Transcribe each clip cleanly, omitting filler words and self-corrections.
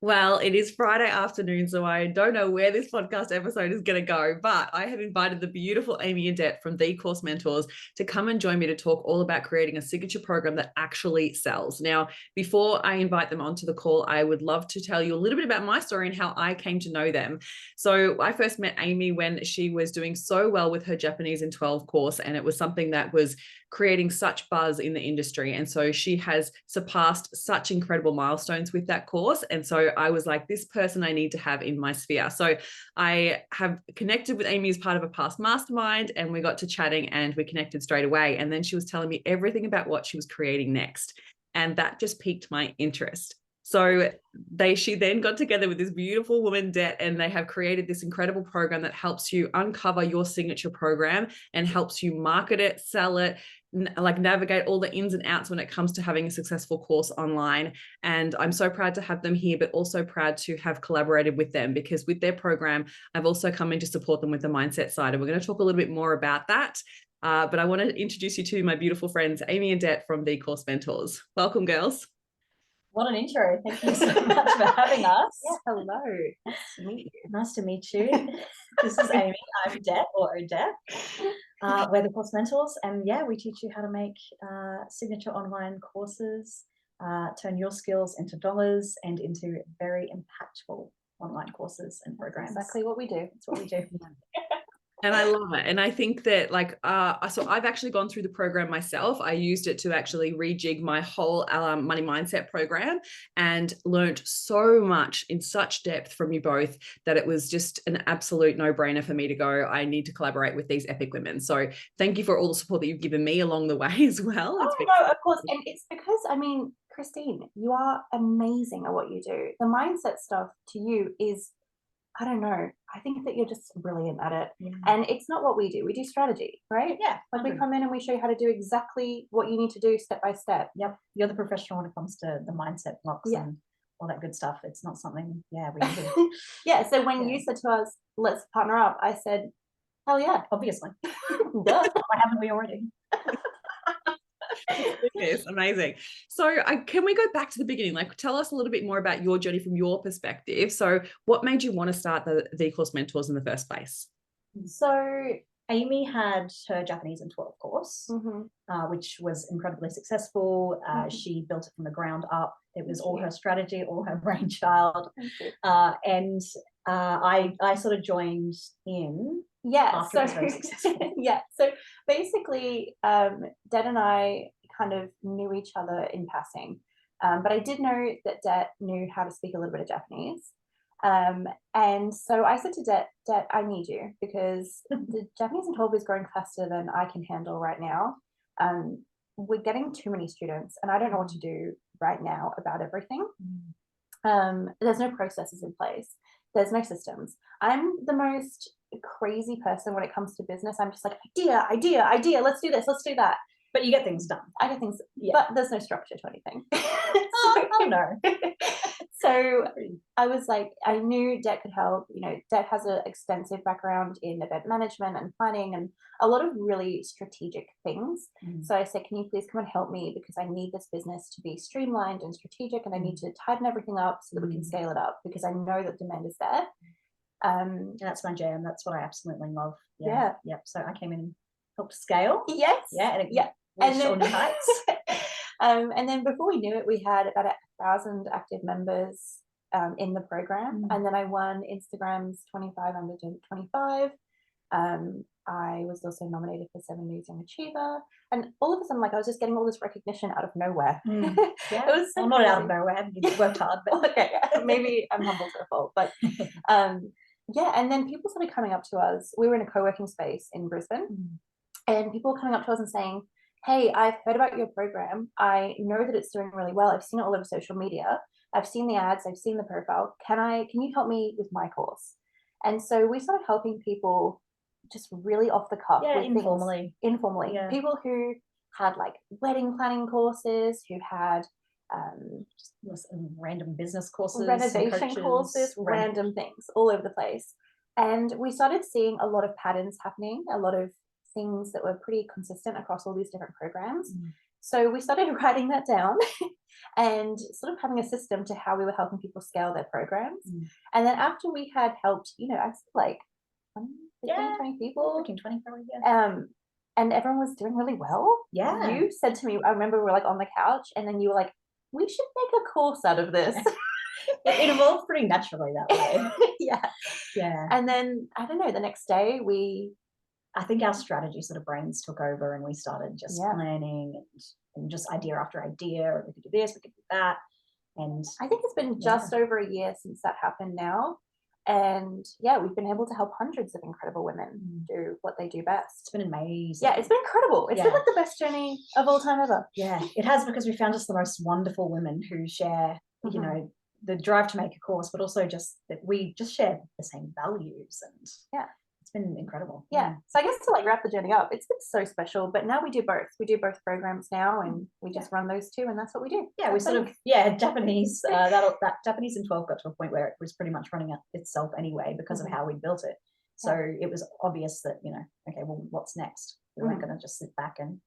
Well, it is Friday afternoon, so I don't know where this podcast episode is going to go, but I have invited the beautiful Aimee and Odette from The Course Mentors to come and join me to talk all about creating a signature program that actually sells. Now, before I invite them onto the call, I would love to tell you a little bit about my story and how I came to know them. So I first met Aimee when she was doing so well with her Japanese in 12 course, and it was something that was creating such buzz in the industry. And so she has surpassed such incredible milestones with that course. And so I was like, this person I need to have in my sphere. So I have connected with Aimee as part of a past mastermind, and we got to chatting and we connected straight away. And then she was telling me everything about what she was creating next. And that just piqued my interest. So she then got together with this beautiful woman, Det, and they have created this incredible program that helps you uncover your signature program and helps you market it, sell it, like navigate all the ins and outs when it comes to having a successful course online. And I'm so proud to have them here, but also proud to have collaborated with them, because with their program, I've also come in to support them with the mindset side. And we're going to talk a little bit more about that. But I want to introduce you to my beautiful friends, Aimee and Odette from The Course Mentors. Welcome, girls. What an intro. Thank you so much for having us. Yeah, hello. Nice to meet you. Nice to meet you. This is Aimee. I'm Det, or Odette. We're the Course Mentors, and yeah, we teach you how to make signature online courses, turn your skills into dollars and into very impactful online courses and programs. That's exactly what we do. That's what we do. And I love it. And I think that so I've actually gone through the program myself. I used it to actually rejig my whole money mindset program and learned so much in such depth from you both that it was just an absolute no-brainer for me to go, I need to collaborate with these epic women. So thank you for all the support that you've given me along the way as well. No, of course. And it's because, Christine, you are amazing at what you do. The mindset stuff to you is, I don't know, I think that you're just brilliant at it. Yeah. And it's not what we do. We do strategy, right? Yeah. Like we come in and we show you how to do exactly what you need to do step by step. Yep. You're the professional when it comes to the mindset blocks and all that good stuff. It's not something, we do. Yeah. So when you said to us, let's partner up, I said, hell yeah. Obviously. Duh. Why haven't we already? Yes, amazing. So can we go back to the beginning? Like, tell us a little bit more about your journey from your perspective. So what made you want to start the Course Mentors in the first place? So Aimee had her Japanese in 12 course, which was incredibly successful. She built it from the ground up. It was all her strategy, all her brainchild. And I sort of joined in. Yeah. After it was very successful. Yeah. So basically, Dad and I kind of knew each other in passing. But I did know that Dad knew how to speak a little bit of Japanese. And so I said to Dad, I need you, because the Japanese in 12 is growing faster than I can handle right now. We're getting too many students, and I don't know what to do right now about everything. There's no processes in place. There's no systems. I'm the most crazy person when it comes to business. I'm just like, idea. Let's do this. Let's do that. But you get things done. I get things, but there's no structure to anything. Oh no. So I was like, I knew Det could help. You know, Det has an extensive background in event management and planning and a lot of really strategic things. So I said, can you please come and help me, because I need this business to be streamlined and strategic, and I need to tighten everything up so that we can scale it up, because I know that demand is there. And that's my jam. That's what I absolutely love. Yeah. Yep. So I came in and helped scale. Yes. Yeah. And then, on the heights. And then before we knew it, we had about 1,000 active members in the program. And then I won Instagram's 25 under 25. I was also nominated for 7 News Young Achiever. And all of a sudden, I was just getting all this recognition out of nowhere. Yeah. It was so not out of nowhere. You worked hard, but okay, maybe I'm humble to a fault. But and then people started coming up to us. We were in a co-working space in Brisbane, and people were coming up to us and saying, hey, I've heard about your program. I know that it's doing really well. I've seen it all over social media. I've seen the ads. I've seen the profile. Can you help me with my course? And so we started helping people just really off the cuff. Yeah, with informally. Yeah. People who had wedding planning courses, who had just random business courses, renovation courses, random things all over the place. And we started seeing a lot of patterns happening, a lot of things that were pretty consistent across all these different programs. So we started writing that down and sort of having a system to how we were helping people scale their programs. And then after we had helped, I'd say like 20 people. 15, 20 probably, yeah. And everyone was doing really well. Yeah. You said to me, I remember we were like on the couch and then you were like, we should make a course out of this. It evolved pretty naturally that way. Yeah. And then, I don't know, the next day I think our strategy sort of brains took over and we started just planning and just idea after idea. We could do this, we could do that. And I think it's been just over a year since that happened now. And yeah, we've been able to help hundreds of incredible women do what they do best. It's been amazing. Yeah, it's been incredible. It's been like the best journey of all time ever. Yeah, it has, because we found just the most wonderful women who share, you know, the drive to make a course, but also just that we just share the same values. And it's been incredible. Yeah. So I guess to like wrap the journey up, it's been so special. But now we do both. We do both programs now, and we just run those two, and that's what we do. Yeah, we sort of Japanese. that Japanese in 12 got to a point where it was pretty much running itself anyway because of how we built it. So it was obvious that okay, well, what's next? We weren't going to just sit back and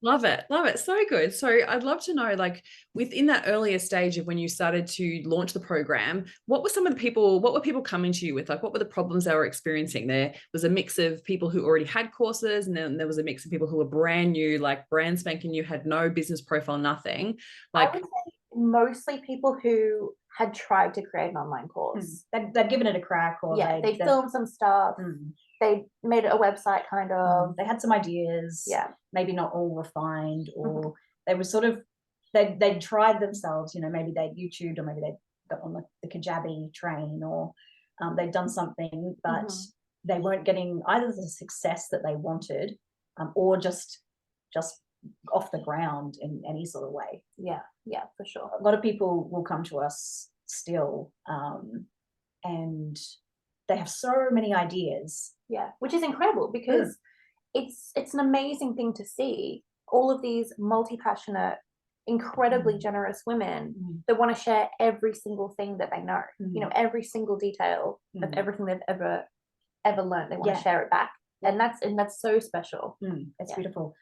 Love it, so good. So I'd love to know, like, within that earlier stage of when you started to launch the program, what were people coming to you with? Like, what were the problems they were experiencing? There was a mix of people who already had courses, and then there was a mix of people who were brand new, like brand spanking new, had no business profile, nothing. Like, I would say mostly people who had tried to create an online course. They'd given it a crack, or they filmed some stuff. They made it a website, kind of. They had some ideas, maybe not all refined, or they were sort of, they'd tried themselves, maybe they'd YouTubed, or maybe they'd got on the Kajabi train, or they'd done something, but they weren't getting either the success that they wanted, or just off the ground in any sort of way. Yeah, for sure. A lot of people will come to us still, and they have so many ideas. Yeah, which is incredible, because it's an amazing thing to see all of these multi-passionate, incredibly generous women that want to share every single thing that they know. Every single detail of everything they've ever learned. They want to share it back, and that's so special. It's beautiful.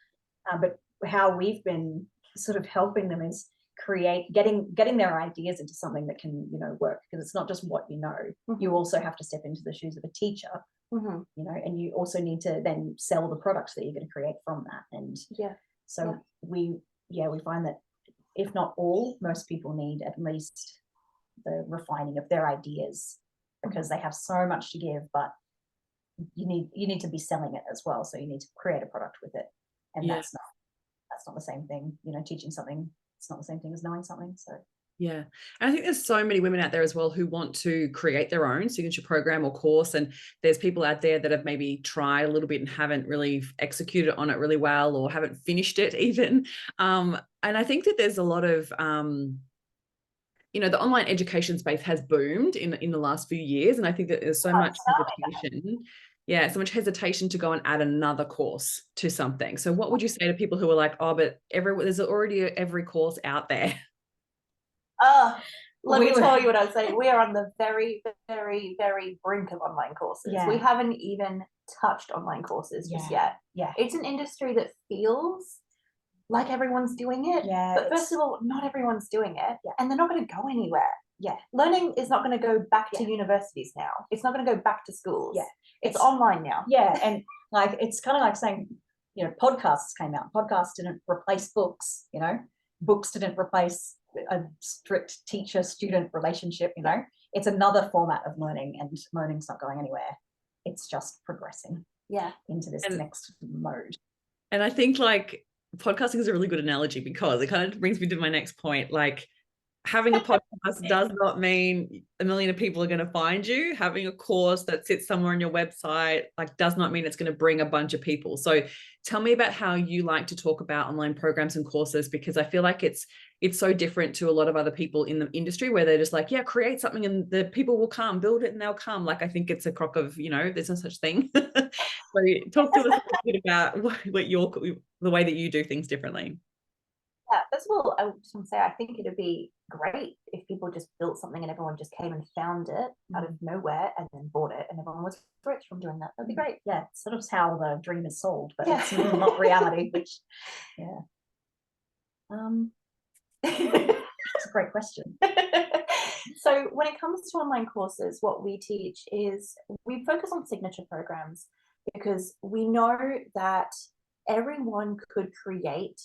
But how we've been sort of helping them is getting their ideas into something that can work, because it's not just what you also have to step into the shoes of a teacher, and you also need to then sell the products that you're going to create from that. And we find that if not all, most people need at least the refining of their ideas, because they have so much to give, but you need to be selling it as well, so you need to create a product with it, and that's not the same thing. Teaching something, it's not the same thing as knowing something. So and I think there's so many women out there as well who want to create their own signature program or course, and there's people out there that have maybe tried a little bit and haven't really executed on it really well, or haven't finished it even, and I think that there's a lot of the online education space has boomed in the last few years, and I think that there's so much hesitation. So much hesitation to go and add another course to something. So what would you say to people who are like, oh, but there's already every course out there? Let me tell you what I'd say. We are on the very, very, very brink of online courses. We haven't even touched online courses just yet. It's an industry that feels like everyone's doing it. But first of all, not everyone's doing it. And they're not going to go anywhere. Learning is not going to go back to universities now. It's not going to go back to schools. It's online now. And like, it's kind of like saying, podcasts came out. Podcasts didn't replace books. Books didn't replace a strict teacher-student relationship. It's another format of learning, and learning's not going anywhere. It's just progressing into this next mode. And I think like podcasting is a really good analogy, because it kind of brings me to my next point. Like, having a podcast does not mean a million of people are going to find you. Having a course that sits somewhere on your website, like, does not mean it's going to bring a bunch of people. So tell me about how you like to talk about online programs and courses, because I feel like it's so different to a lot of other people in the industry, where they're just like, create something and the people will come, build it and they'll come. Like, I think it's a crock of, there's no such thing. So talk to us a bit about the way that you do things differently. Yeah, first of all, I just want to say I think it'd be great if people just built something and everyone just came and found it out of nowhere and then bought it, and everyone was rich from doing that. That'd be great. Yeah, it's sort of how the dream is sold, but Yeah. it's not reality. Which, yeah. That's a great question. So when it comes to online courses, what we teach is we focus on signature programs because we know that everyone could create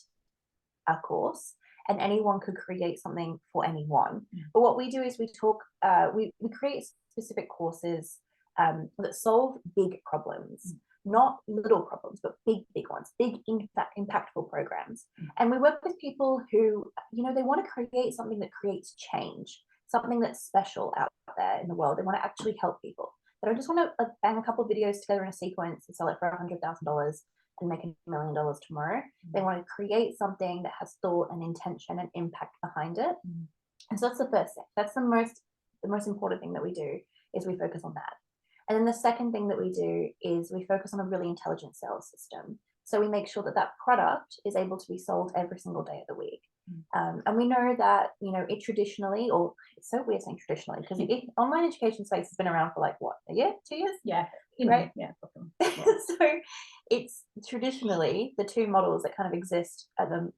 a course and anyone could create something for anyone. But what we do is we create specific courses that solve big problems, not little problems, but big ones, big impactful programs. And we work with people who, they want to create something that creates change, something that's special out there in the world. They want to actually help people. They don't just want to bang a couple of videos together in a sequence and sell it for $100,000 and make $1 million tomorrow. They want to create something that has thought and intention and impact behind it. And so that's the first thing. That's the most important thing that we do, is we focus on that. And then the second thing that we do is we focus on a really intelligent sales system. So we make sure that that product is able to be sold every single day of the week. And we know that, it traditionally, or it's so weird saying traditionally, because online education space has been around for like what, a year, 2 years? Yeah. Right? Yeah. So it's traditionally the two models that kind of exist at the,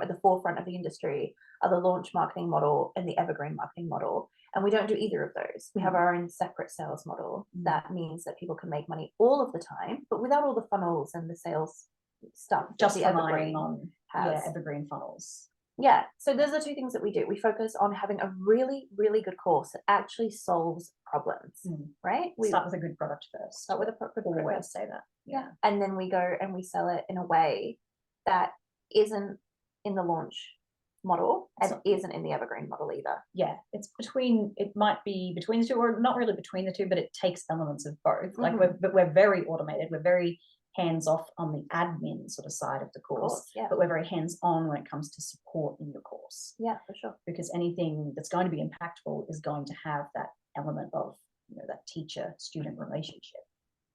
at the forefront of the industry are the launch marketing model and the evergreen marketing model. And we don't do either of those. We have our own separate sales model. That means that people can make money all of the time, but without all the funnels and the sales stuff. Just the relying on evergreen funnels. Yeah. So those are two things that we do. We focus on having a really, really good course that actually solves problems, right? We start with a good product first. Start with a good product. Always say that. Yeah. And then we go and we sell it in a way that isn't in the launch model and isn't in the evergreen model either. Yeah, it might be between the two, or not really between the two, but it takes elements of both. Like we're very automated, we're very hands off on the admin sort of side of the course, but we're very hands on when it comes to support in your course. Yeah, for sure. Because anything that's going to be impactful is going to have that element of that teacher student relationship.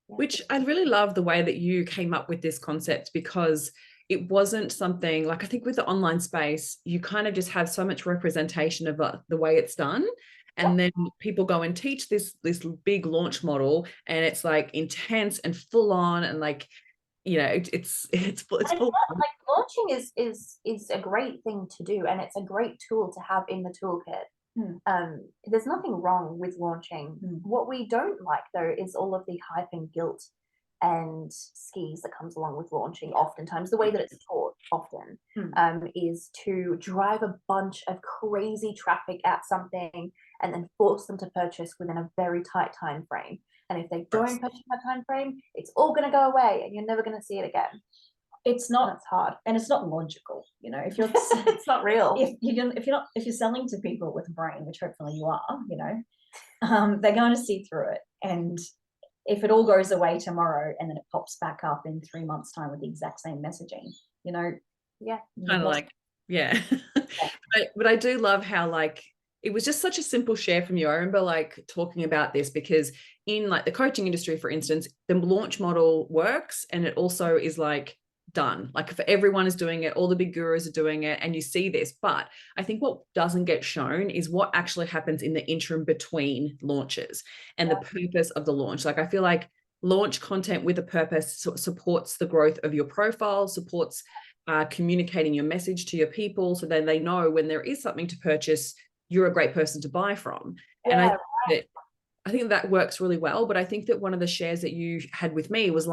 Which I really love the way that you came up with this concept, because it wasn't something like, I think with the online space, you kind of just have so much representation of the way it's done. And then people go and teach this big launch model, and it's like intense and full on, and like, it's full. Like launching is a great thing to do, and it's a great tool to have in the toolkit. There's nothing wrong with launching. What we don't like though is all of the hype and guilt and skis that comes along with launching. Oftentimes the way that it's taught often is to drive a bunch of crazy traffic at something and then force them to purchase within a very tight time frame. And if they don't purchase that time frame, it's all going to go away and you're never going to see it again. It's not. That's hard, and it's not logical. If you're, it's not real. If you're selling to people with a brain, which hopefully you are, they're going to see through it. And if it all goes away tomorrow and then it pops back up in 3 months' time with the exact same messaging, yeah, kind of like, yeah. But I do love how it was just such a simple share from you. I remember talking about this because in the coaching industry, for instance, the launch model works, and it also is done. If everyone is doing it, all the big gurus are doing it, and you see this. But I think what doesn't get shown is what actually happens in the interim between launches and the purpose of the launch. I feel like launch content with a purpose supports the growth of your profile, supports communicating your message to your people, so then they know when there is something to purchase, you're a great person to buy from. And I think that works really well. But I think that one of the shares that you had with me was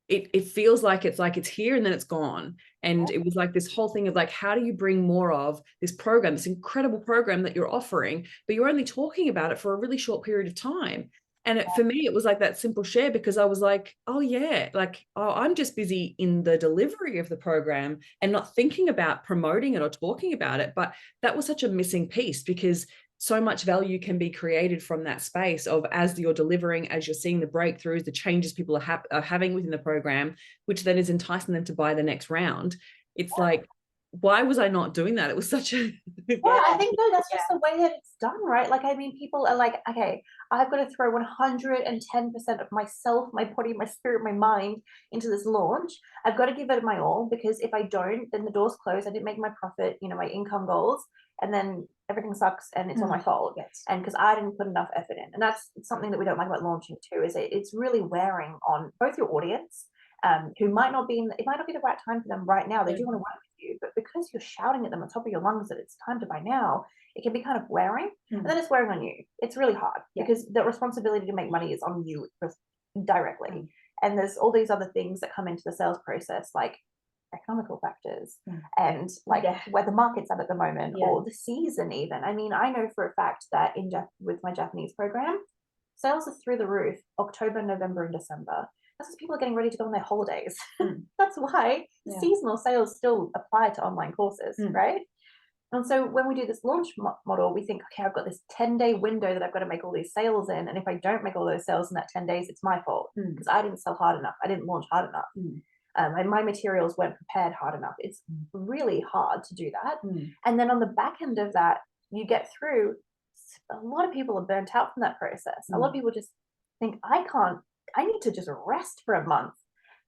it feels like it's here and then it's gone. And it was this whole thing of how do you bring more of this program, this incredible program that you're offering, but you're only talking about it for a really short period of time. And for me, it was that simple share, because I was oh yeah, I'm just busy in the delivery of the program and not thinking about promoting it or talking about it. But that was such a missing piece, because so much value can be created from that space of, as you're delivering, as you're seeing the breakthroughs, the changes people are having within the program, which then is enticing them to buy the next round. It's why was I not doing that? It was such a Yeah, I think no, that's just the way that it's done, right? Like, I mean, people are like, okay, I've got to throw 110% of myself, my body, my spirit, my mind into this launch. I've got to give it my all, because if I don't, then the doors close. I didn't make my profit, you know, my income goals, and then everything sucks, and it's all my fault. Yes. And because I didn't put enough effort in, and that's something that we don't like about launching too. Is it's really wearing on both your audience, who might not be it might not be the right time for them right now. They do want to work with you, but because you're shouting at them on top of your lungs that it's time to buy now, it can be kind of wearing, and then it's wearing on you. It's really hard because the responsibility to make money is on you directly. And there's all these other things that come into the sales process, like economical factors and like where the market's at the moment, or the season even. I mean, I know for a fact that with my Japanese program, sales are through the roof October, November, and December. That's because people are getting ready to go on their holidays. That's why seasonal sales still apply to online courses, right? And so when we do this launch model, we think, okay, I've got this 10-day window that I've got to make all these sales in. And if I don't make all those sales in that 10 days, it's my fault because I didn't sell hard enough. I didn't launch hard enough. And my materials weren't prepared hard enough. It's really hard to do that. And then on the back end of that, you get through, a lot of people are burnt out from that process. A lot of people just think, I need to just rest for a month.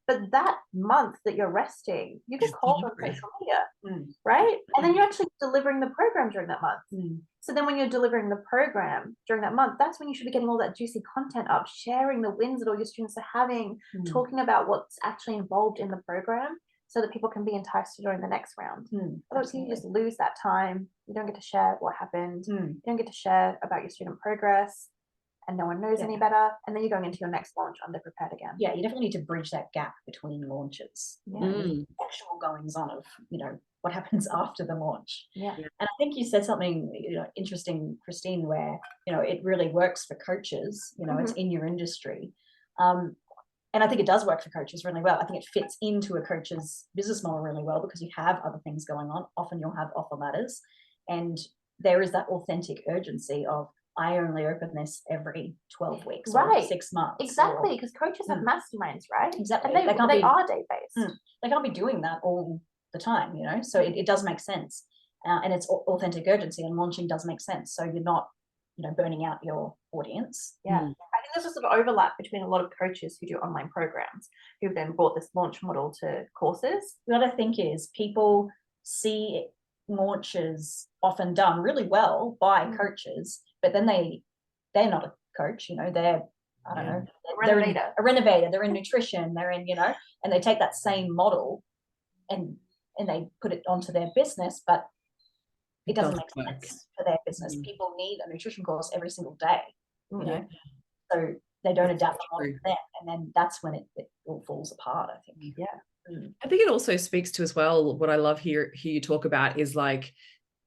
But that month that you're resting, you get called on social media, right? And then you're actually delivering the program during that month. So then when you're delivering the program during that month, that's when you should be getting all that juicy content up, sharing the wins that all your students are having, talking about what's actually involved in the program so that people can be enticed to join the next round. Otherwise, you just lose that time. You don't get to share what happened. You don't get to share about your student progress. And no one knows any better, and then you're going into your next launch underprepared again. Yeah, you definitely need to bridge that gap between launches. Actual goings on of, you know, what happens after the launch. And I think you said something, you know, interesting, Christine, where, you know, it really works for coaches. You know, it's in your industry, and I think it does work for coaches really well. I think it fits into a coach's business model really well because you have other things going on. Often you'll have offer ladders, and there is that authentic urgency of, I only open this every 12 weeks or 6 months. Exactly, because coaches have masterminds, right? Exactly. And they are day-based. They can't be doing that all the time, you know, so it does make sense. And it's authentic urgency, and launching does make sense. So you're not, you know, burning out your audience. I think there's a sort of overlap between a lot of coaches who do online programs who've then brought this launch model to courses. What I think is people see launches often done really well by coaches, but then they're not a coach, you know, they're, I don't know, they're a renovator, they're in nutrition, they're in, you know, and they take that same model and they put it onto their business, but it doesn't make sense for their business. People need a nutrition course every single day, you know, so they don't adapt the model to them, and then that's when it all falls apart, I think. I think it also speaks to as well, what I love hear you talk about is like,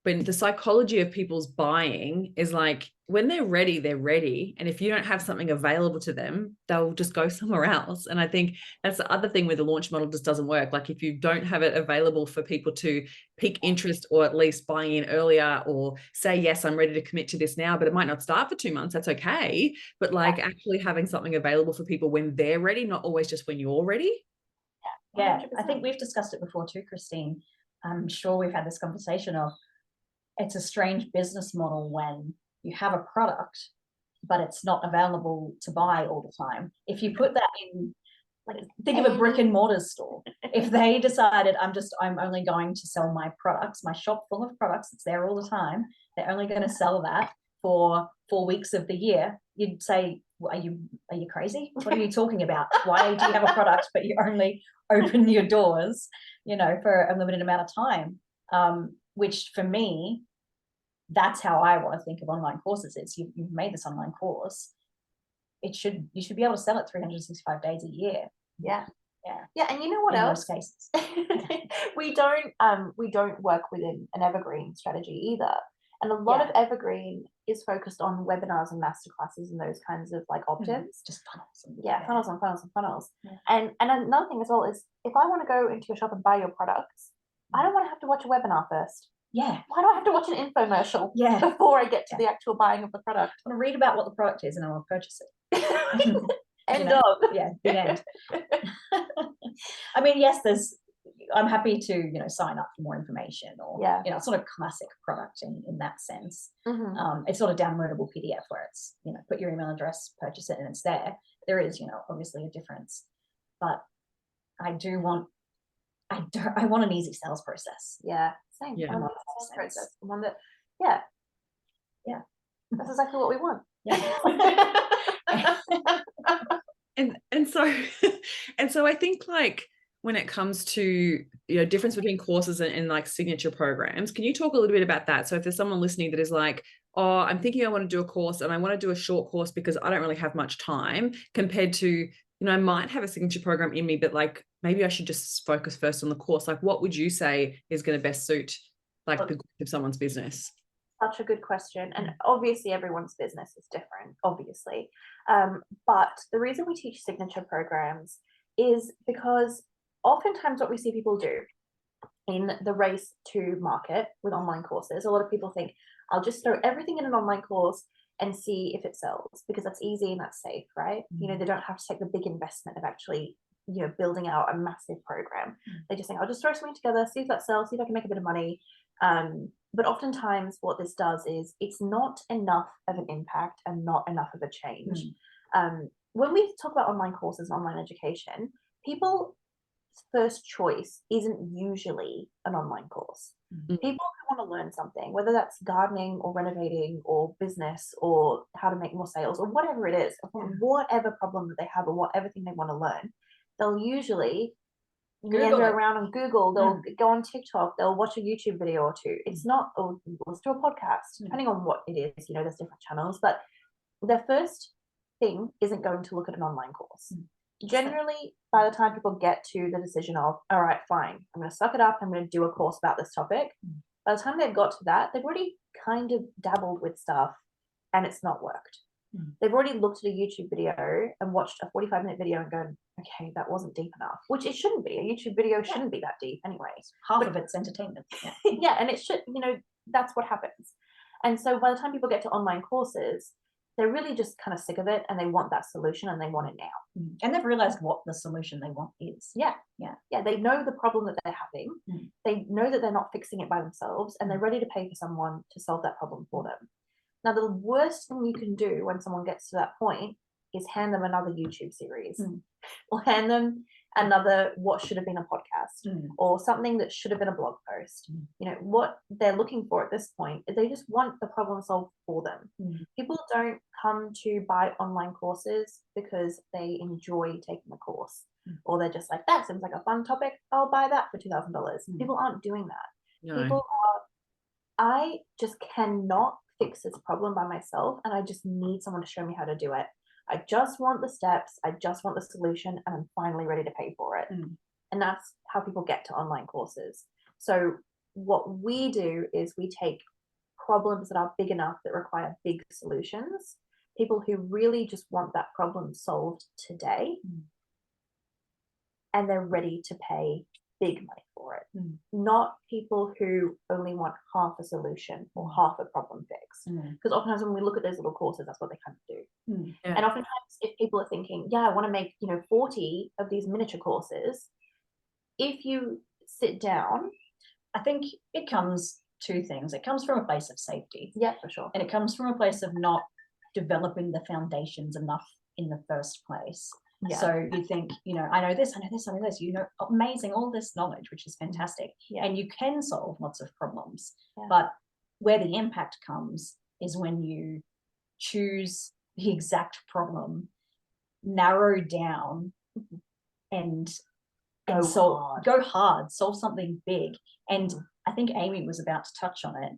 when the psychology of people's buying is like, when they're ready, they're ready. And if you don't have something available to them, they'll just go somewhere else. And I think that's the other thing where the launch model just doesn't work. Like if you don't have it available for people to pique interest or at least buy in earlier or say, yes, I'm ready to commit to this now, but it might not start for 2 months. That's okay. But like actually having something available for people when they're ready, not always just when you're ready. Yeah, I think we've discussed it before too, Christine. I'm sure we've had this conversation of, it's a strange business model when you have a product, but it's not available to buy all the time. If you put that in, like, think of a brick and mortar store. If they decided, I'm only going to sell my products, my shop full of products, it's there all the time, they're only going to sell that for 4 weeks of the year, you'd say, are you crazy? What are you talking about? Why do you have a product, but you only open your doors, you know, for a limited amount of time? Which for me, that's how I want to think of online courses. Is you've made this online course, you should be able to sell it 365 days a year. And you know what else? In most cases. we don't work within an evergreen strategy either. And a lot of evergreen is focused on webinars and masterclasses and those kinds of like opt-ins. Just funnels. Funnels and funnels and funnels. And another thing as well is, if I want to go into your shop and buy your products, I don't want to have to watch a webinar first. Why do I have to watch an infomercial before I get to the actual buying of the product? I want to read about what the product is and I will purchase it. End of. The end. I mean, yes, there's I'm happy to, you know, sign up for more information, or, Yeah. you know, it's not a classic product in that sense. Mhm. It's not a downloadable PDF where it's, you know, put your email address, purchase it, and it's there. There is, you know, obviously a difference, but I want an easy sales process. Yeah, same. Yeah. I want a sales process. One that, yeah, that's exactly what we want. Yeah. And so and so I think, like, when it comes to, you know, difference between courses and like signature programs, can you talk a little bit about that? So if there's someone listening that is like, oh, I'm thinking I want to do a course and I want to do a short course because I don't really have much time, compared to, you know, I might have a signature program in me, but like maybe I should just focus first on the course. Like, what would you say is going to best suit like the growth of someone's business? Such a good question. And obviously everyone's business is different, obviously. But the reason we teach signature programs is because oftentimes what we see people do in the race to market with online courses, a lot of people think, I'll just throw everything in an online course and see if it sells, because that's easy and that's safe, right? You know, they don't have to take the big investment of actually, you know, building out a massive program. They just think, I'll just throw something together, see if that sells, see if I can make a bit of money. But oftentimes what this does is it's not enough of an impact and not enough of a change. When we talk about online courses and online education, people's first choice isn't usually an online course. People who want to learn something, whether that's gardening or renovating or business or how to make more sales or whatever it is, whatever problem that they have or whatever thing they want to learn, they'll usually meander around on Google, they'll go on TikTok, they'll watch a YouTube video or two. It's not, or listen to a podcast, depending on what it is, you know, there's different channels, but their first thing isn't going to look at an online course. Generally, by the time people get to the decision of, all right, fine, I'm going to suck it up, I'm going to do a course about this topic, by the time they've got to that, they've already kind of dabbled with stuff and it's not worked. They've already looked at a YouTube video and watched a 45-minute video and gone, okay, that wasn't deep enough, which it shouldn't be. A YouTube video shouldn't be that deep anyway. Half of it's entertainment. Yeah, and it should, you know, that's what happens. And so by the time people get to online courses, they're really just kind of sick of it and they want that solution and they want it now. And they've realized what the solution they want is. Yeah. They know the problem that they're having. They know that they're not fixing it by themselves and they're ready to pay for someone to solve that problem for them. Now, the worst thing you can do when someone gets to that point is hand them another YouTube series or hand them another what should have been a podcast or something that should have been a blog post. You know, what they're looking for at this point is they just want the problem solved for them. People don't come to buy online courses because they enjoy taking the course or they're just like, that seems like a fun topic, I'll buy that for $2,000. People aren't doing that. No. People are, I just cannot fix this problem by myself and I just need someone to show me how to do it. I just want the steps, I just want the solution, and I'm finally ready to pay for it. And that's how people get to online courses. So what we do is we take problems that are big enough that require big solutions, people who really just want that problem solved today, and they're ready to pay big money for it. Not people who only want half a solution or half a problem fix. Because oftentimes when we look at those little courses, that's what they kind of do. And oftentimes if people are thinking, yeah, I want to make, you know, 40 of these miniature courses, if you sit down, I think it comes two things. It comes from a place of safety. Yeah, for sure. And it comes from a place of not developing the foundations enough in the first place. So you think, you know, I know this, you know, amazing, all this knowledge, which is fantastic. And you can solve lots of problems. But where the impact comes is when you choose the exact problem, narrow down and go hard, solve something big. And I think Aimee was about to touch on it.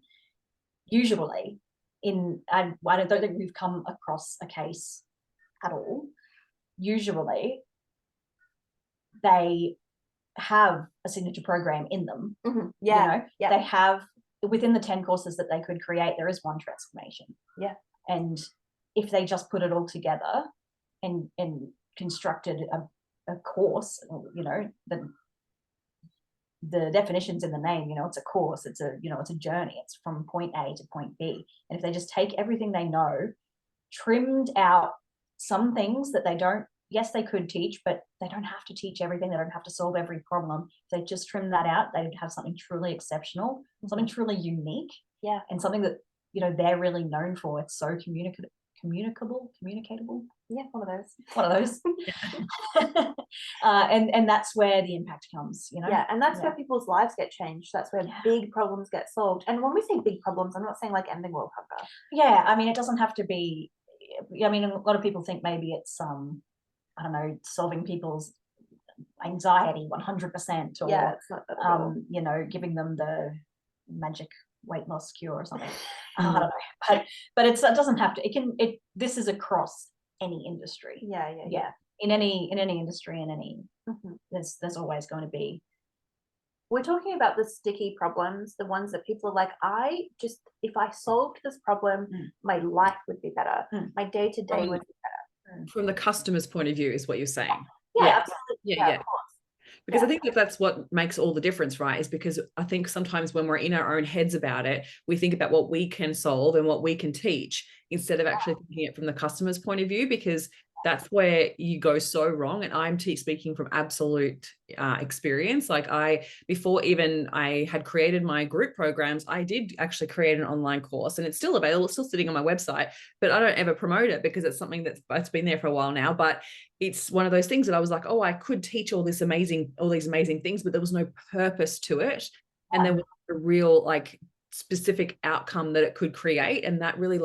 Usually I don't think we've come across a case at all. Usually they have a signature program in them. You know, they have within the 10 courses that they could create, there is one transformation. And if they just put it all together and constructed a course, you know, the definition's in the name, you know, it's a course, it's a, you know, it's a journey, it's from point A to point B. And if they just take everything they know, trimmed out some things that they don't yes, they could teach, but they don't have to teach everything. They don't have to solve every problem. If they just trim that out, they'd have something truly exceptional, something truly unique. Yeah. And something that, they're really known for. It's so communicatable. Yeah, one of those. One of those. And that's where the impact comes, Yeah, and that's where people's lives get changed. That's where big problems get solved. And when we say big problems, I'm not saying like ending world hunger. Yeah, I mean, it doesn't have to be. I mean, a lot of people think maybe it's I don't know, solving people's anxiety 100%, or yeah, it's not that at all. giving them the magic weight loss cure or something. I don't know, but it doesn't have to. This is across any industry. Yeah. In any industry, in any there's always going to be. We're talking about the sticky problems, the ones that people are like, if I solved this problem, my life would be better. My day-to-day would be better. From the customer's point of view is what you're saying. Yeah, absolutely. Yeah. Of course. Because I think that's what makes all the difference, right? Is because I think sometimes when we're in our own heads about it, we think about what we can solve and what we can teach instead of actually thinking it from the customer's point of view, because that's where you go so wrong. And I'm speaking from absolute experience. Like before even I had created my group programs, I did actually create an online course, and it's still available. It's still sitting on my website, but I don't ever promote it because it's something that's been there for a while now. But it's one of those things that I was like, oh, I could teach all these amazing things, but there was no purpose to it. And there was a real like specific outcome that it could create. And that really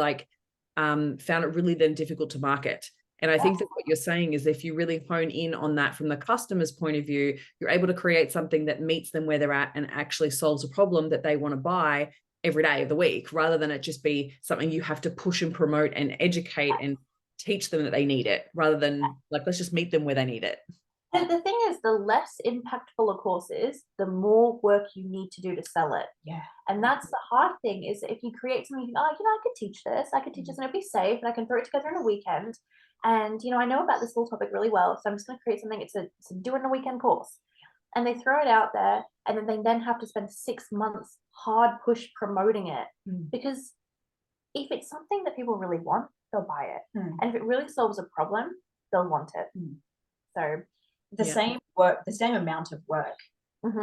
found it really then difficult to market. And I think that what you're saying is if you really hone in on that from the customer's point of view, you're able to create something that meets them where they're at and actually solves a problem that they want to buy every day of the week, rather than it just be something you have to push and promote and educate and teach them that they need it, rather than like, let's just meet them where they need it. And the thing is, the less impactful a course is, the more work you need to do to sell it. Yeah. And that's the hard thing, is if you create something, I could teach this and it'll be safe and I can throw it together in a weekend. And, I know about this little topic really well, so I'm just going to create something. It's a do in a weekend course. And they throw it out there, and then they have to spend 6 months hard push promoting it. Because if it's something that people really want, they'll buy it. And if it really solves a problem, they'll want it. So the same amount of work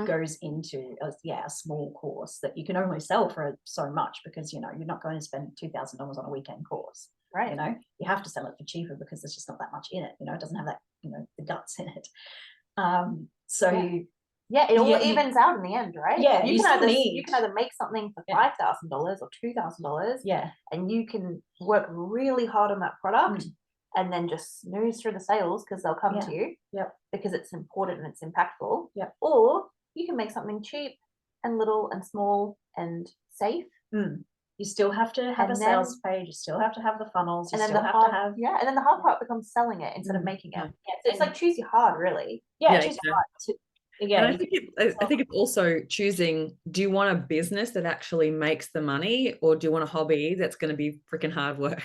goes into a small course that you can only sell for so much, because you're not going to spend $2,000 on a weekend course. Right. You have to sell it for cheaper because there's just not that much in it. It doesn't have that, the guts in it. It all evens out in the end, right? Yeah, you can either make something for $5,000 or $2,000. Yeah. And you can work really hard on that product and then just snooze through the sales because they'll come to you. Yep. Because it's important and it's impactful. Yep. Or you can make something cheap and little and small and safe. You still have to have a sales page. You still have to have the funnels. And then the hard part becomes selling it instead of making it. Yeah. So it's like choose your hard, really. Choose your hard. And I think it's also choosing, do you want a business that actually makes the money, or do you want a hobby that's going to be freaking hard work?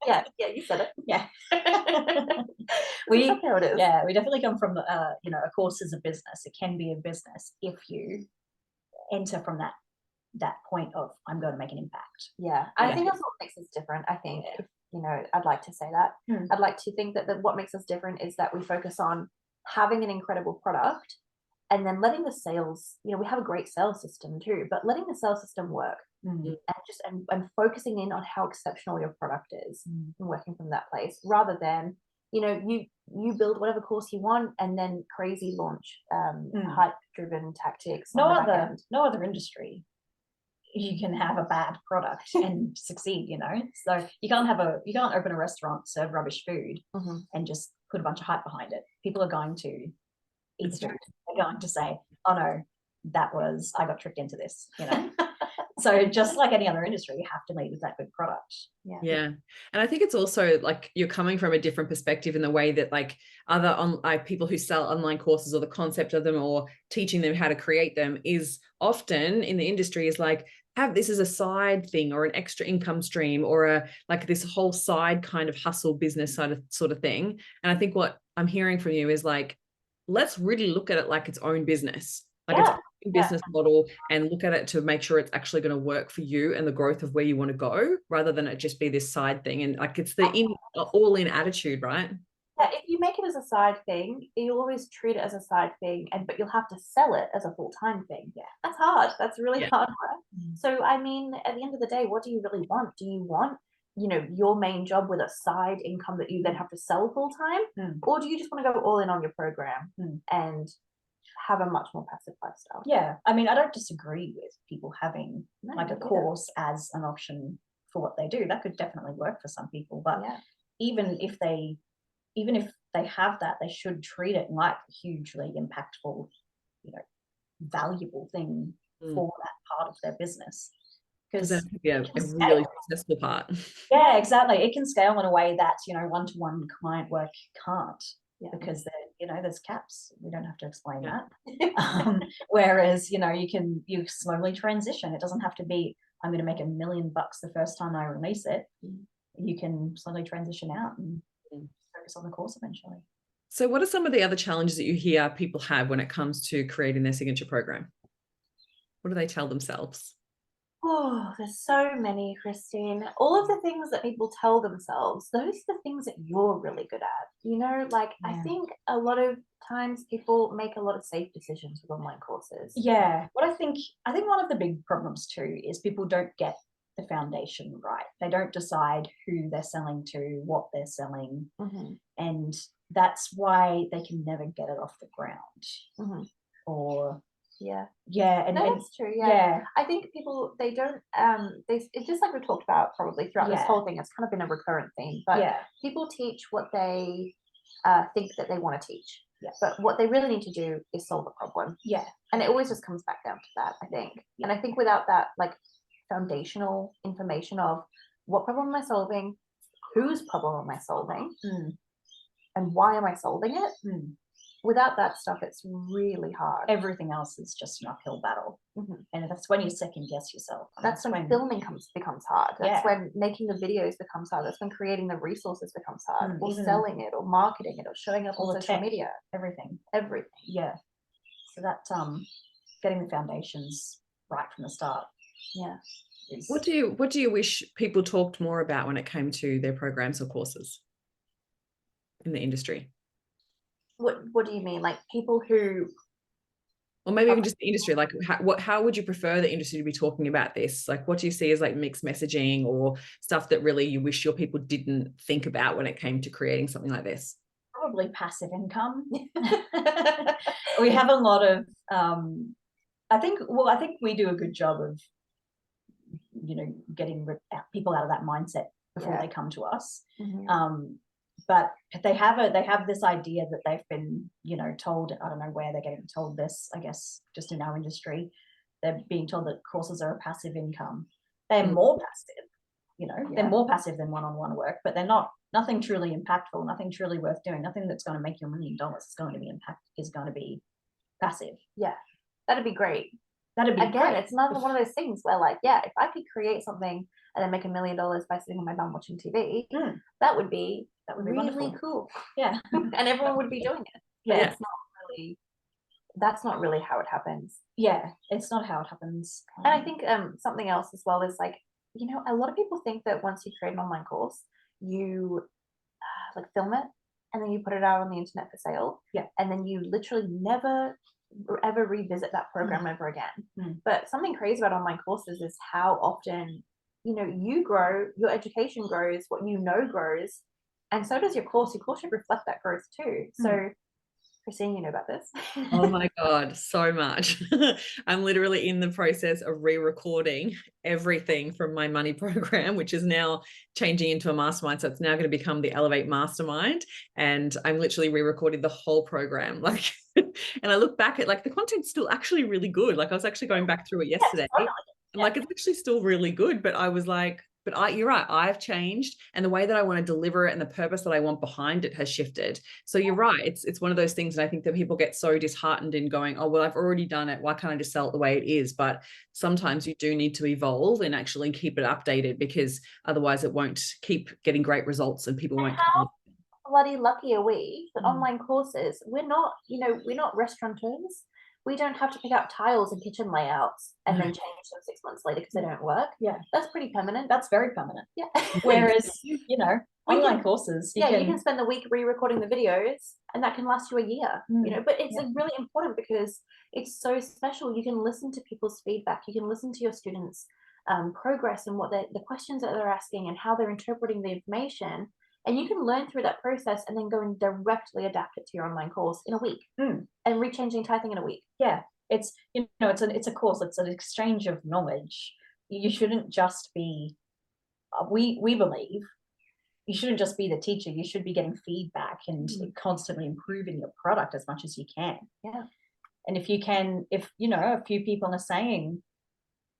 Yeah, you said it. Yeah. We definitely come from a course is a business. It can be a business if you enter from that point of, I'm going to make an impact. I think that's what makes us different. I think I'd like to say that. I'd like to think that what makes us different is that we focus on having an incredible product, and then letting the sales, we have a great sales system too, but letting the sales system work and focusing in on how exceptional your product is and working from that place, rather than you build whatever course you want and then crazy launch hype driven tactics. No other industry you can have a bad product and succeed. So you can't open a restaurant, serve rubbish food and just put a bunch of hype behind it. People are going to eat food. They're going to say, oh no, I got tricked into this. So just like any other industry, you have to lead with that good product. Yeah. And I think it's also like you're coming from a different perspective in the way that like other people who sell online courses, or the concept of them, or teaching them how to create them, is often in the industry is like, have this as a side thing or an extra income stream, or this whole side kind of hustle business sort of thing. And I think what I'm hearing from you is like, let's really look at it like its own business, its own business model, and look at it to make sure it's actually going to work for you and the growth of where you want to go, rather than it just be this side thing. And like, it's the all-in attitude, right? Yeah, if you make it as a side thing, you'll always treat it as a side thing, but you'll have to sell it as a full-time thing. Yeah. That's hard. That's really Yeah. hard work. So, I mean, at the end of the day, what do you really want? Do you want, your main job with a side income that you then have to sell full-time? Or do you just want to go all in on your program and have a much more passive lifestyle? Yeah. I mean, I don't disagree with people having like a either. course as an option for what they do. That could definitely work for some people. But Yeah. even if they have that, they should treat it like a hugely impactful, valuable thing for that part of their business. Because that could be a really scale. successful part. Yeah, exactly. It can scale in a way that, one-to-one client work can't, because there's caps. We don't have to explain that. Whereas, you slowly transition. It doesn't have to be, I'm going to make $1 million the first time I release it. You can slowly transition out and focus on the course eventually. So what are some of the other challenges that you hear people have when it comes to creating their signature program? What do they tell themselves? Oh, there's so many, Christine. All of the things that people tell themselves, those are the things that you're really good at. I think a lot of times people make a lot of safe decisions with online courses. Yeah. What I think one of the big problems too is people don't get the foundation right. They don't decide who they're selling to, what they're selling. And that's why they can never get it off the ground. Or and that's true. Yeah. I think people, they don't it's just like we've talked about probably throughout this whole thing. It's kind of been a recurrent theme, but people teach what they think that they want to teach. But what they really need to do is solve a problem. And it always just comes back down to that, I think. And I think without that foundational information of what problem am I solving, whose problem am I solving, and why am I solving it, without that stuff, it's really hard. Everything else is just an uphill battle. And that's when you second guess yourself. That's when filming becomes hard. That's when making the videos becomes hard. That's when creating the resources becomes hard. Or selling it, or marketing it, or showing up on social media. Everything. Yeah. So that getting the foundations right from the start. What do you wish people talked more about when it came to their programs or courses in the industry? What do you mean? Like people who, or maybe even just the industry, like how would you prefer the industry to be talking about this? Like, what do you see as like mixed messaging or stuff that really you wish your people didn't think about when it came to creating something like this? Probably passive income. We have a lot of I think we do a good job of getting people out of that mindset before they come to us. But they have this idea that they've been told, I don't know where they're getting told this, I guess just in our industry, they're being told that courses are a passive income. They're more passive, they're more passive than one-on-one work, but they're nothing truly impactful, nothing truly worth doing, nothing that's going to make you $1 million is going to be passive. That'd be great. That'd be Again, great. it's another one of those things where if I could create something and then make $1 million by sitting on my bum watching TV, that would be really wonderful. Cool. And everyone would be doing it. But that's not really how it happens. It's not how it happens. And I think something else as well is a lot of people think that once you create an online course, you film it and then you put it out on the internet for sale. And then you literally never ever revisit that program ever again. But something crazy about online courses is how often you grow, your education grows, what grows, and so does your course. Your course should reflect that growth too. So Christine, you know about this? Oh my God, so much. I'm literally in the process of re-recording everything from my money program, which is now changing into a mastermind. So it's now going to become the Elevate Mastermind. And I'm literally re-recording the whole program. And I look back at the content's still actually really good. I was actually going back through it yesterday. It's actually still really good, but I was like, you're right, I've changed, and the way that I want to deliver it and the purpose that I want behind it has shifted. So you're right, it's one of those things, and I think that people get so disheartened in going, oh, well, I've already done it, why can't I just sell it the way it is? But sometimes you do need to evolve and actually keep it updated, because otherwise it won't keep getting great results and people won't come. Bloody lucky are we that online courses, we're not restaurateurs, we don't have to pick out tiles and kitchen layouts and then change them 6 months later because they don't work. Yeah. That's pretty permanent. That's very permanent. Yeah. Whereas, you know, online courses, you can spend the week re-recording the videos and that can last you a year, you know, but it's really important because it's so special. You can listen to people's feedback. You can listen to your students' progress and what the questions that they're asking and how they're interpreting the information. And you can learn through that process and then go and directly adapt it to your online course in a week and rechange the entire thing in a week. Yeah, it's, you know, it's a course. It's an exchange of knowledge. You shouldn't just be, we believe, you shouldn't just be the teacher. You should be getting feedback and constantly improving your product as much as you can. Yeah. And if you can, if, you know, a few people are saying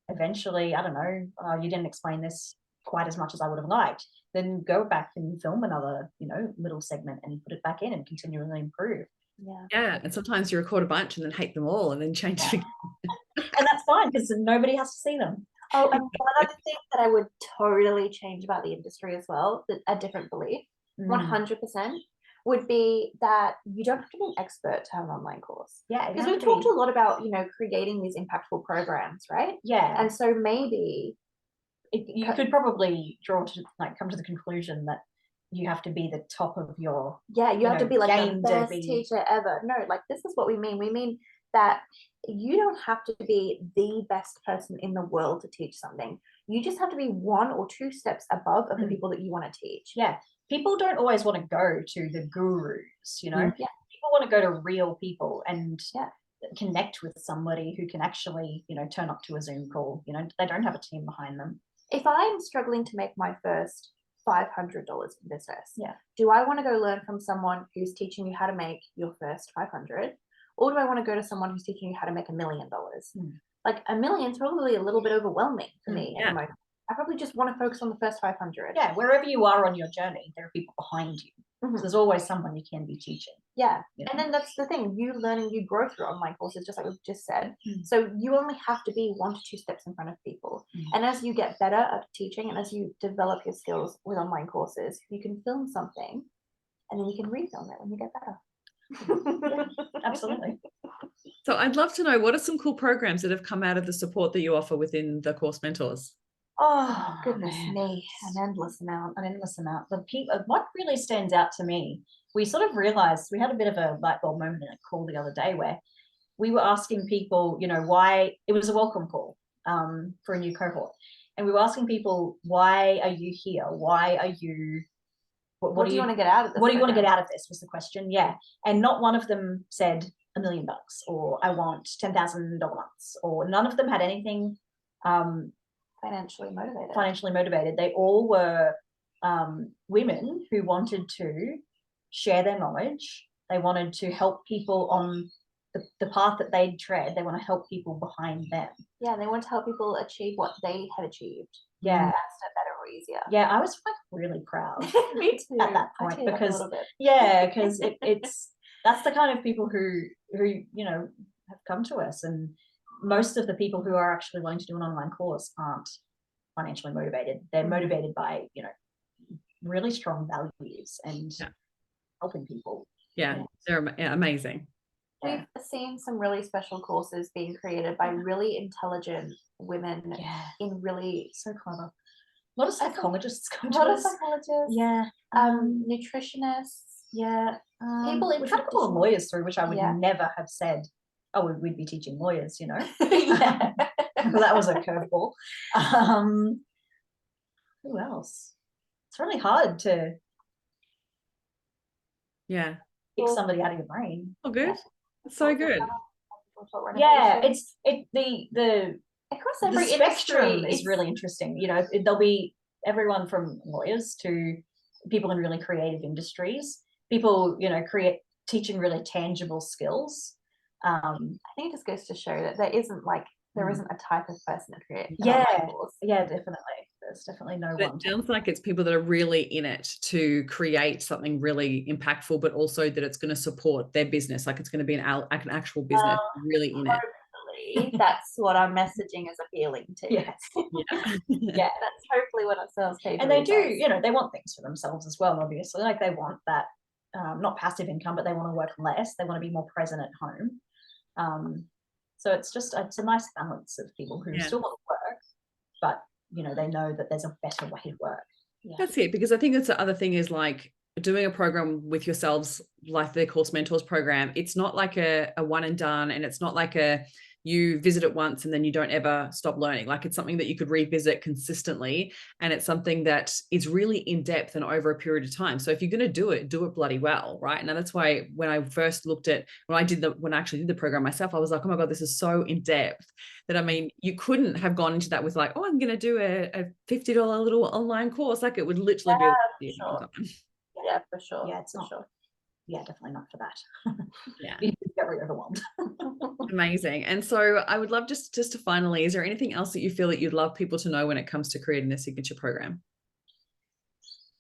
eventually, I don't know, you didn't explain this quite as much as I would have liked, then go back and film another, you know, little segment and put it back in and continually improve. Yeah. And sometimes you record a bunch and then hate them all and then change it again. And that's fine because nobody has to see them. Oh, and one other thing that I would totally change about the industry as well, a different belief, 100%, would be that you don't have to be an expert to have an online course. Yeah. Because we've talked a lot about, you know, creating these impactful programs, right? Yeah. And so maybe you could probably come to the conclusion that you have to be the top of your you have to be like the best derby teacher ever. No, like this is what we mean. We mean that you don't have to be the best person in the world to teach something. You just have to be 1 or 2 steps above of the people that you want to teach. Yeah. People don't always want to go to the gurus, you know. Yeah. People want to go to real people and connect with somebody who can actually, you know, turn up to a Zoom call. You know, they don't have a team behind them. If I'm struggling to make my first $500 in business, do I want to go learn from someone who's teaching you how to make your first 500, or do I want to go to someone who's teaching you how to make $1 million? Like $1 million is probably a little bit overwhelming for me at the moment. I probably just want to focus on the first 500. Yeah, wherever you are on your journey, there are people behind you. So there's always someone you can be teaching. Yeah. And then that's the thing, you learn and you grow through online courses, just like we've just said. So you only have to be 1 to 2 steps in front of people. And as you get better at teaching and as you develop your skills with online courses, you can film something and then you can refilm it when you get better. Absolutely. So I'd love to know, what are some cool programs that have come out of the support that you offer within the Course Mentors? Oh, goodness me, an endless amount. What really stands out to me, we sort of realized, we had a bit of a light bulb moment in a call the other day where we were asking people, you know, why, it was a welcome call for a new cohort. And we were asking people, why are you here? Why are you, what do you want to get out of this? What do you want to get out of this was the question. Yeah. And not one of them said $1 million or I want $10,000 months, or none of them had anything financially motivated. They all were women who wanted to share their knowledge. They wanted to help people on the path that they'd tread. They want to help people behind them. Yeah, they want to help people achieve what they had achieved. Yeah, faster, better, or easier. Yeah, I was like really proud. Me too. At that point, because because it's that's the kind of people who you know have come to us, and most of the people who are actually willing to do an online course aren't financially motivated. They're motivated by, you know, really strong values and helping people. Yeah, they're amazing. We've seen some really special courses being created by really intelligent women in really so clever. A lot of psychologists come to us. A lot of psychologists. Yeah. Nutritionists. Yeah. People in we've had a couple of lawyers through, which I would never have said, oh, we'd be teaching lawyers, you know. That was a curveball. Who else? It's really hard to pick somebody out of your brain. Oh, good. It's so good. Yeah, the across every spectrum industry is really interesting. You know, there'll be everyone from lawyers to people in really creative industries, people, you know, teaching really tangible skills. I think it just goes to show that there isn't a type of person to create. Yeah, definitely. There's definitely no one. It sounds like it's people that are really in it to create something really impactful, but also that it's going to support their business. Like it's going to be an actual business really in it. That's what our messaging is appealing to. Yes. Yeah, that's hopefully what our sales page. And they do, you know, they want things for themselves as well, obviously. Like they want that, not passive income, but they want to work less. They want to be more present at home. So it's a nice balance of people who still want to work, but they know that there's a better way to work. Yeah. That's it, because I think that's the other thing is like doing a program with yourselves, like the Course Mentors program. It's not like a one and done, and it's not like you visit it once and then you don't ever stop learning. Like it's something that you could revisit consistently, and it's something that is really in depth and over a period of time. So if you're going to do it bloody well, right? Now that's why when I first looked at when I actually did the program myself, I was like, oh my God, this is so in depth that, I mean, you couldn't have gone into that with like, oh, I'm going to do a $50 little online course. Like it would literally be a long time. Yeah, for sure. Yeah, it's not sure. Yeah, definitely not for that. Yeah. You get very overwhelmed. Amazing. And so I would love just to finally, is there anything else that you feel that you'd love people to know when it comes to creating their signature program?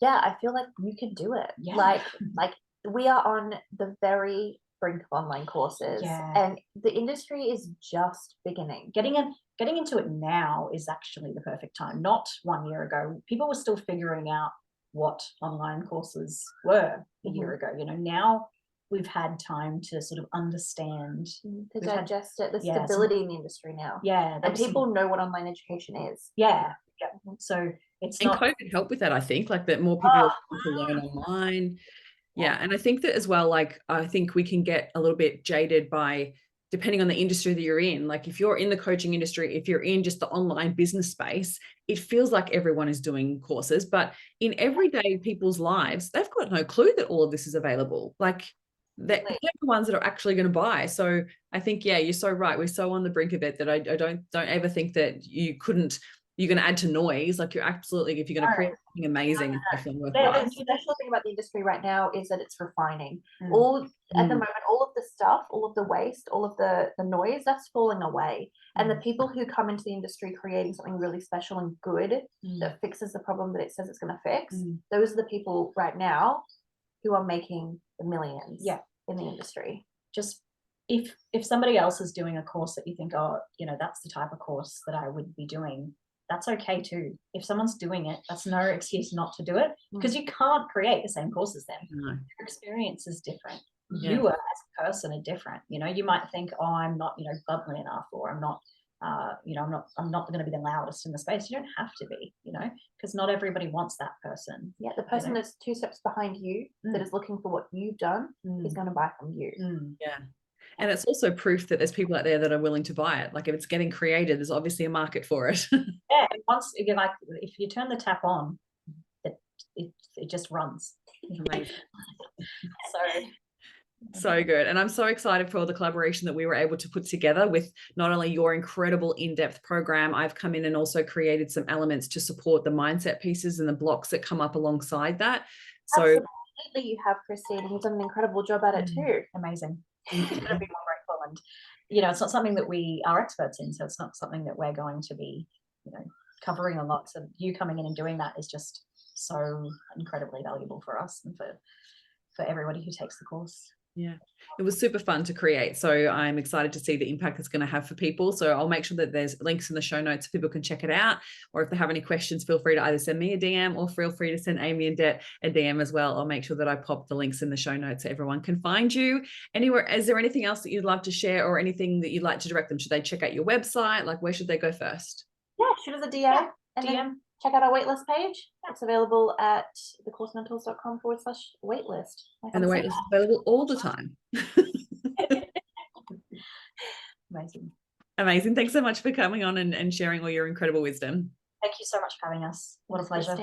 Yeah, I feel like you can do it. Yeah. Like we are on the very brink of online courses, and the industry is just beginning. Getting into it now is actually the perfect time. Not 1 year ago. People were still figuring out what online courses were a year ago. Now we've had time to sort of understand, to digest it, the stability in the industry now. Yeah, and people know what online education is. Yeah. So it's and not. COVID helped with that, I think, like that more people are able to learn online. Yeah, and I think that as well, like I think we can get a little bit jaded by, depending on the industry that you're in. Like if you're in the coaching industry, if you're in just the online business space, it feels like everyone is doing courses, but in everyday people's lives, they've got no clue that all of this is available. Like they're the ones that are actually going to buy. So I think, yeah, you're so right. We're so on the brink of it that I don't ever think that you're going to add to noise. Like you're absolutely, if you're going to create something amazing, it's definitely worthwhile. The special thing about the industry right now is that it's refining. At the moment, all of the stuff, all of the waste, all of the noise, that's falling away. And the people who come into the industry creating something really special and good that fixes the problem that it says it's going to fix, those are the people right now who are making the millions in the industry. Just if somebody else is doing a course that you think, oh, that's the type of course that I would be doing, that's okay too. If someone's doing it, that's no excuse not to do it, because you can't create the same course as them. Your experience is different. You as a person are different. You might think, oh, I'm not, bubbly enough, or I'm not, I'm not going to be the loudest in the space. You don't have to be, because not everybody wants that person. Yeah, the person that's 2 steps behind you that is looking for what you've done is going to buy from you. Yeah. And it's also proof that there's people out there that are willing to buy it. Like if it's getting created, there's obviously a market for it. Yeah, once if you turn the tap on, it just runs. Amazing. So good. And I'm so excited for all the collaboration that we were able to put together with not only your incredible in-depth program. I've come in and also created some elements to support the mindset pieces and the blocks that come up alongside that. So absolutely, you have, Christine. You've done an incredible job at it too. Amazing. I'm going to be more grateful. And it's not something that we are experts in, so it's not something that we're going to be covering a lot. So you coming in and doing that is just so incredibly valuable for us and for everybody who takes the course. Yeah, it was super fun to create. So I'm excited to see the impact it's going to have for people. So I'll make sure that there's links in the show notes so people can check it out. Or if they have any questions, feel free to either send me a DM or feel free to send Aimee and Odette a DM as well. I'll make sure that I pop the links in the show notes so everyone can find you. Anywhere, is there anything else that you'd love to share or anything that you'd like to direct them? Should they check out your website? Like where should they go first? Yeah, shoot us a DM. And then check out our waitlist page. It's available at thecoursementors.com/waitlist. And the waitlist is available all the time. Amazing. Thanks so much for coming on and sharing all your incredible wisdom. Thank you so much for having us. What a pleasure.